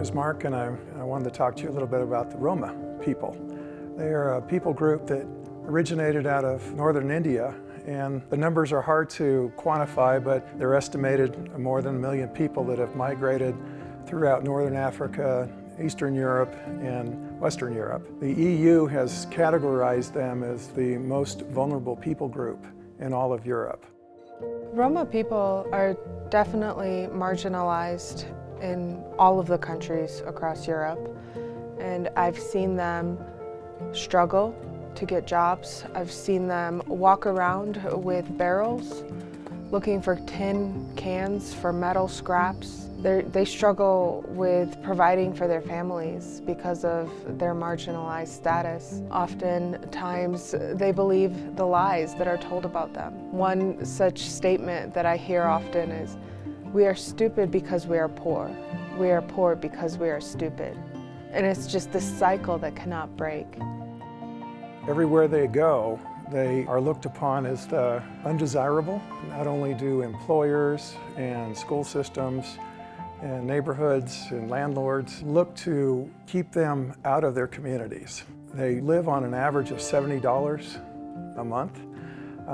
is Mark, and I wanted to talk to you a little bit about the Roma people. They are a people group that originated out of northern India, and the numbers are hard to quantify, but they're estimated more than 1 million people that have migrated throughout northern Africa, Eastern Europe, and Western Europe. The EU has categorized them as the most vulnerable people group in all of Europe. Roma people are definitely marginalized in all of the countries across Europe, and I've seen them struggle to get jobs. I've seen them walk around with barrels looking for tin cans for metal scraps. They struggle with providing for their families because of their marginalized status. Oftentimes, they believe the lies that are told about them. One such statement that I hear often is, "We are stupid because we are poor. We are poor because we are stupid." And it's just this cycle that cannot break. Everywhere they go, they are looked upon as the undesirable. Not only do employers and school systems and neighborhoods and landlords look to keep them out of their communities. They live on an average of $70 a month.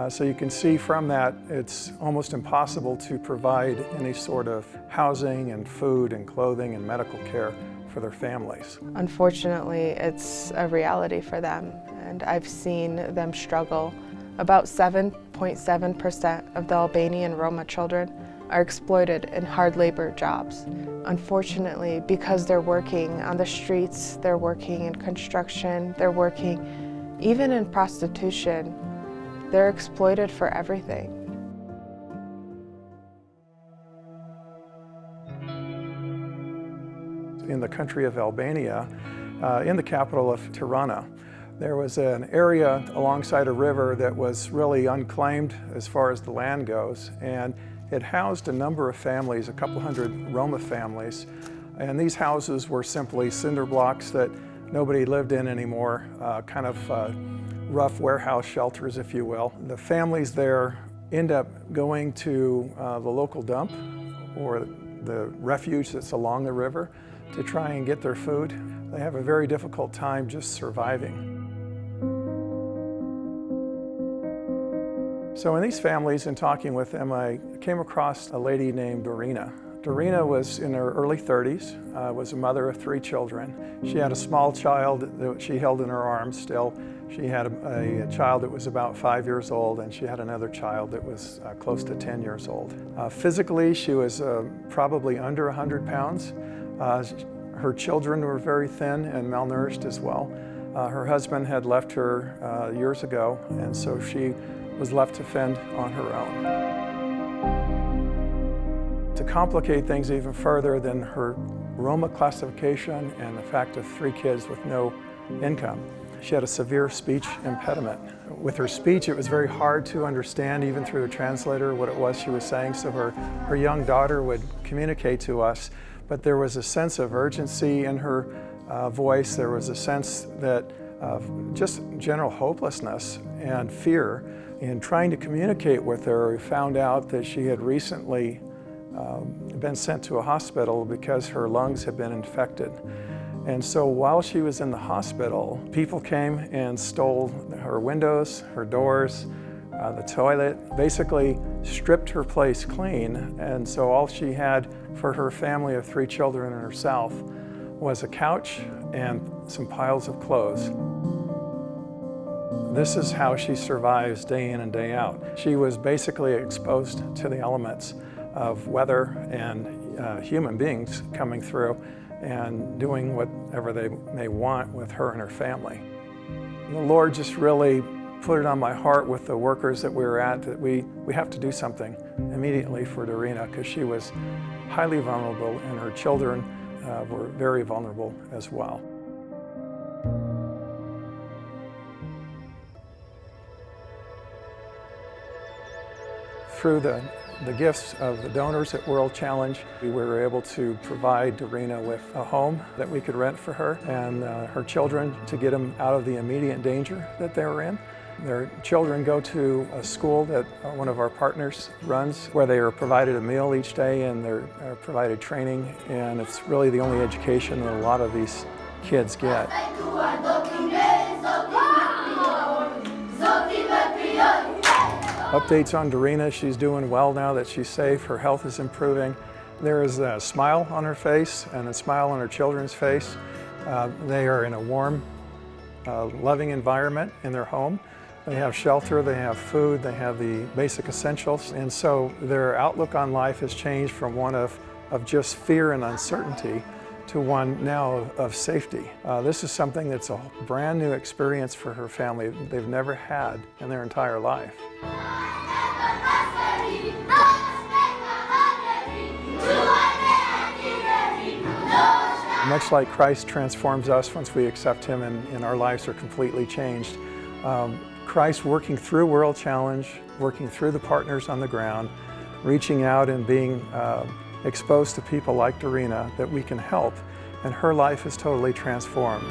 So you can see from that it's almost impossible to provide any sort of housing and food and clothing and medical care for their families. Unfortunately, it's a reality for them, and I've seen them struggle. About 7.7% of the Albanian Roma children are exploited in hard labor jobs. Unfortunately, because they're working on the streets, they're working in construction, they're working even in prostitution, they're exploited for everything. In the country of Albania, in the capital of Tirana, there was an area alongside a river that was really unclaimed as far as the land goes, and it housed a number of families, a couple hundred Roma families, and these houses were simply cinder blocks that nobody lived in anymore, kind of rough warehouse shelters, if you will. The families there end up going to the local dump or the refuge that's along the river to try and get their food. They have a very difficult time just surviving. So in these families, in talking with them, I came across a lady named Dorina. Dorina was in her early 30s, was a mother of 3 children. She had a small child that she held in her arms still. She had a child that was about 5 years old, and she had another child that was close to 10 years old. Physically, she was probably under 100 pounds. Her children were very thin and malnourished as well. Her husband had left her years ago, and so she was left to fend on her own. To complicate things even further than her Roma classification and the fact of 3 kids with no income, she had a severe speech impediment. With her speech, it was very hard to understand, even through a translator, what it was she was saying, so her young daughter would communicate to us, but there was a sense of urgency in her voice. There was a sense that of just general hopelessness and fear. In trying to communicate with her, we found out that she had recently been sent to a hospital because her lungs had been infected. And so while she was in the hospital, people came and stole her windows, her doors, the toilet, basically stripped her place clean. And so all she had for her family of 3 children and herself was a couch and some piles of clothes. This is how she survives day in and day out. She was basically exposed to the elements of weather and human beings coming through and doing whatever they may want with her and her family. And the Lord just really put it on my heart with the workers that we were at that we have to do something immediately for Dorina, because she was highly vulnerable and her children were very vulnerable as well. Through the gifts of the donors at World Challenge, we were able to provide Dorina with a home that we could rent for her and her children to get them out of the immediate danger that they were in. Their children go to a school that one of our partners runs, where they are provided a meal each day and they're provided training, and it's really the only education that a lot of these kids get. Updates on Dorina: she's doing well now that she's safe. Her health is improving. There is a smile on her face and a smile on her children's face. They are in a warm, loving environment in their home. They have shelter, they have food, they have the basic essentials. And so their outlook on life has changed from one of just fear and uncertainty to one now of safety. This is something that's a brand new experience for her family they've never had in their entire life. Much like Christ transforms us once we accept Him and our lives are completely changed, Christ working through World Challenge, working through the partners on the ground, reaching out and being exposed to people like Dorina that we can help, and her life is totally transformed.